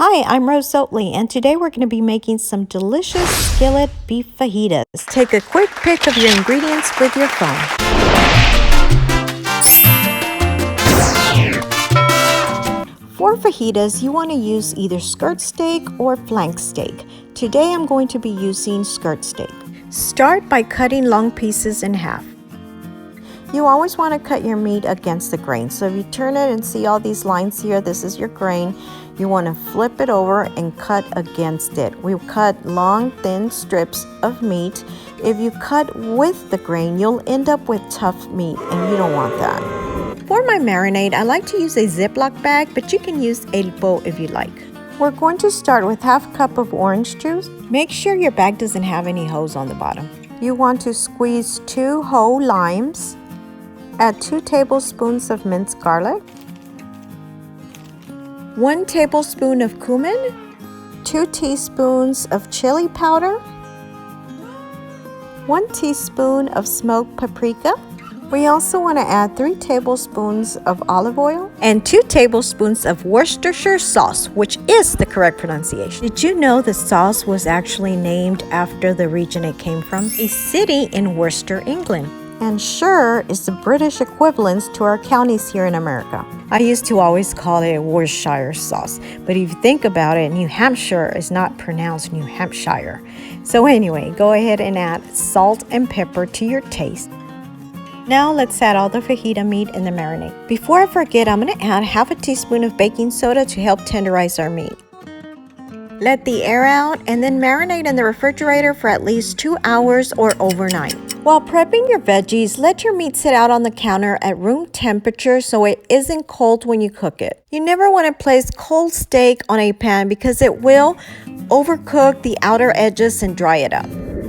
Hi, I'm Rose Oatley, and today we're going to be making some delicious skillet beef fajitas. Take a quick pic of your ingredients with your phone. For fajitas, you want to use either skirt steak or flank steak. Today I'm going to be using skirt steak. Start by cutting long pieces in half. You always want to cut your meat against the grain. So if you turn it and see all these lines here, this is your grain. You want to flip it over and cut against it. We cut long, thin strips of meat. If you cut with the grain, you'll end up with tough meat, and you don't want that. For my marinade, I like to use a Ziploc bag, but you can use a bowl if you like. We're going to start with half cup of orange juice. Make sure your bag doesn't have any holes on the bottom. You want to squeeze 2 whole limes. Add 2 tablespoons of minced garlic, 1 tablespoon of cumin, 2 teaspoons of chili powder, 1 teaspoon of smoked paprika. We also want to add 3 tablespoons of olive oil and 2 tablespoons of Worcestershire sauce, which is the correct pronunciation. Did you know the sauce was actually named after the region it came from? A city in Worcester, England. And Shire is the British equivalent to our counties here in America. I used to always call it Worcestershire sauce, but if you think about it, New Hampshire is not pronounced New Hampshire. So anyway, go ahead and add salt and pepper to your taste. Now let's add all the fajita meat in the marinade. Before I forget, I'm going to add half a teaspoon of baking soda to help tenderize our meat. Let the air out and then marinate in the refrigerator for at least 2 hours or overnight. While prepping your veggies, let your meat sit out on the counter at room temperature so it isn't cold when you cook it. You never want to place cold steak on a pan because it will overcook the outer edges and dry it up.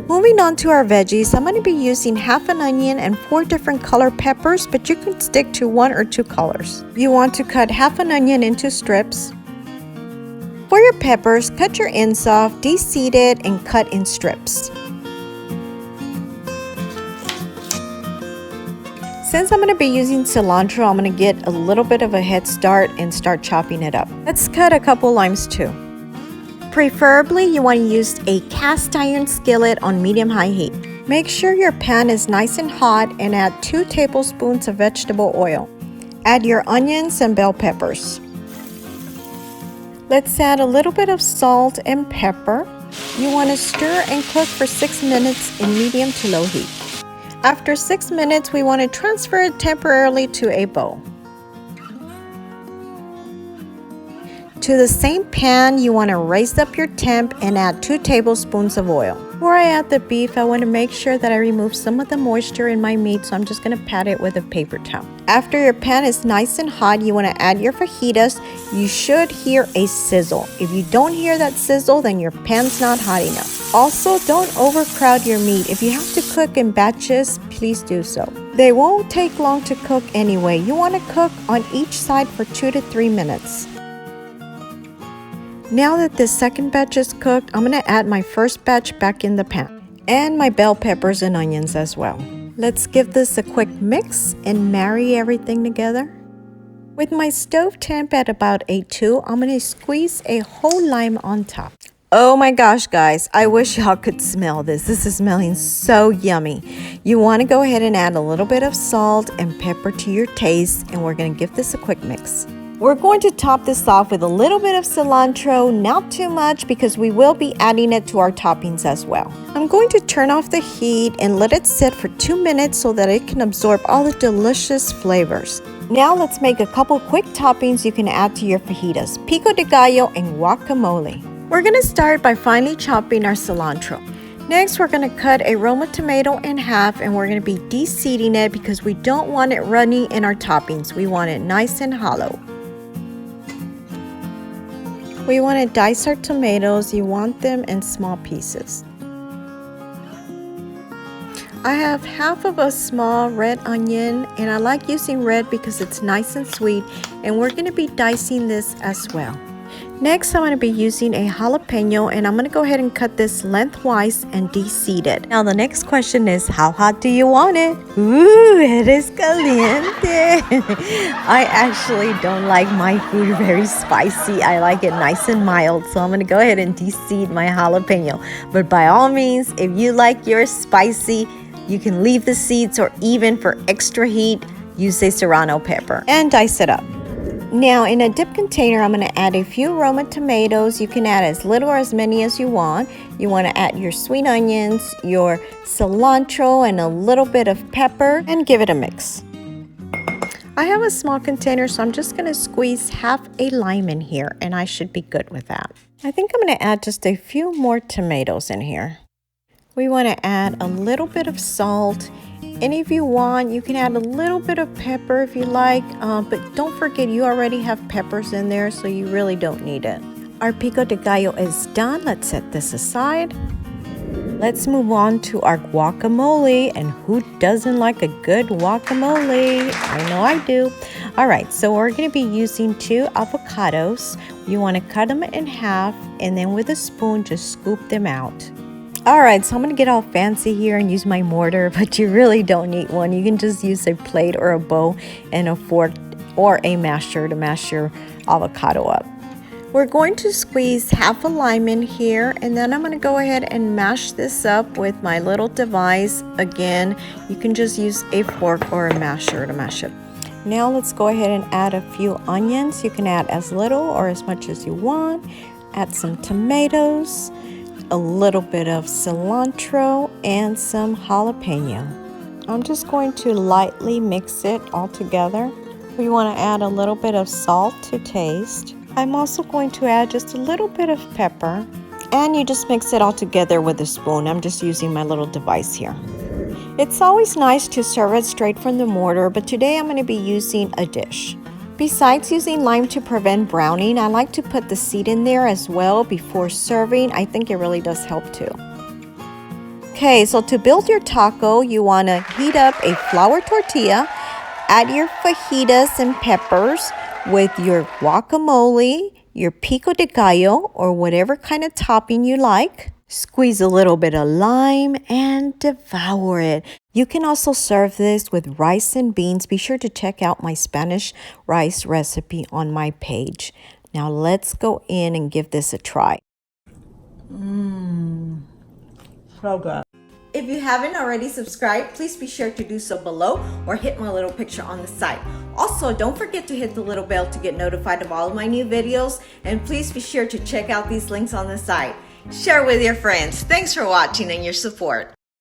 Moving on to our veggies, I'm going to be using half an onion and 4 different color peppers, but you can stick to 1 or 2 colors. You want to cut half an onion into strips. For your peppers, cut your ends off, deseeded, and cut in strips. Since I'm going to be using cilantro, I'm going to get a little bit of a head start and start chopping it up. Let's cut a couple limes too. Preferably, you want to use a cast iron skillet on medium-high heat. Make sure your pan is nice and hot and add 2 tablespoons of vegetable oil. Add your onions and bell peppers. Let's add a little bit of salt and pepper. You want to stir and cook for 6 minutes in medium to low heat. After 6 minutes, we want to transfer it temporarily to a bowl. To the same pan, you want to raise up your temp and add 2 tablespoons of oil. Before I add the beef, I want to make sure that I remove some of the moisture in my meat, so I'm just going to pat it with a paper towel. After your pan is nice and hot, you want to add your fajitas. You should hear a sizzle. If you don't hear that sizzle, then your pan's not hot enough. Also, don't overcrowd your meat. If you have to cook in batches, please do so. They won't take long to cook anyway. You want to cook on each side for 2 to 3 minutes. Now that the second batch is cooked, I'm going to add my first batch back in the pan. And my bell peppers and onions as well. Let's give this a quick mix and marry everything together. With my stove temp at about a 2, I'm going to squeeze a whole lime on top. Oh my gosh, guys, I wish y'all could smell this. This is smelling so yummy. You want to go ahead and add a little bit of salt and pepper to your taste, and we're going to give this a quick mix. We're going to top this off with a little bit of cilantro, not too much because we will be adding it to our toppings as well. I'm going to turn off the heat and let it sit for 2 minutes so that it can absorb all the delicious flavors. Now let's make a couple quick toppings you can add to your fajitas: Pico de Gallo and guacamole. We're going to start by finely chopping our cilantro. Next, we're going to cut a Roma tomato in half, and we're going to be deseeding it because we don't want it runny in our toppings. We want it nice and hollow. We want to dice our tomatoes. You want them in small pieces. I have half of a small red onion, and I like using red because it's nice and sweet, and we're going to be dicing this as well. Next, I'm going to be using a jalapeno, and I'm going to go ahead and cut this lengthwise and de-seeded. Now, the next question is, how hot do you want it? Ooh, it is caliente. I actually don't like my food very spicy. I like it nice and mild, so I'm going to go ahead and de-seed my jalapeno. But by all means, if you like yours spicy, you can leave the seeds, or even for extra heat, use a serrano pepper and dice it up. Now, in a dip container, I'm going to add a few Roma tomatoes. You can add as little or as many as you want. You want to add your sweet onions, your cilantro, and a little bit of pepper, and give it a mix. I have a small container, so I'm just going to squeeze half a lime in here, and I should be good with that. I think I'm going to add just a few more tomatoes in here. We want to add a little bit of salt. And if you want, you can add a little bit of pepper if you like, but don't forget you already have peppers in there, so you really don't need it. Our Pico de Gallo is done. Let's set this aside. Let's move on to our guacamole, and who doesn't like a good guacamole? I know I do. All right, so we're going to be using 2 avocados. You want to cut them in half, and then with a spoon, just scoop them out. Alright, so I'm going to get all fancy here and use my mortar, but you really don't need one. You can just use a plate or a bowl and a fork or a masher to mash your avocado up. We're going to squeeze half a lime in here, and then I'm going to go ahead and mash this up with my little device. Again, you can just use a fork or a masher to mash it. Now let's go ahead and add a few onions. You can add as little or as much as you want. Add some tomatoes, a little bit of cilantro, and some jalapeno. I'm just going to lightly mix it all together. We want to add a little bit of salt to taste. I'm also going to add just a little bit of pepper, and you just mix it all together with a spoon. I'm just using my little device here. It's always nice to serve it straight from the mortar, but today I'm going to be using a dish. Besides using lime to prevent browning, I like to put the seed in there as well before serving. I think it really does help too. Okay, so to build your taco, you want to heat up a flour tortilla, add your fajitas and peppers with your guacamole, your pico de gallo, or whatever kind of topping you like. Squeeze a little bit of lime and devour it. You can also serve this with rice and beans. Be sure to check out my Spanish rice recipe on my page. Now let's go in and give this a try. So good. If you haven't already subscribed, please be sure to do so below or hit my little picture on the side. Also, don't forget to hit the little bell to get notified of all of my new videos, and please be sure to check out these links on the side. Share with your friends. Thanks for watching and your support.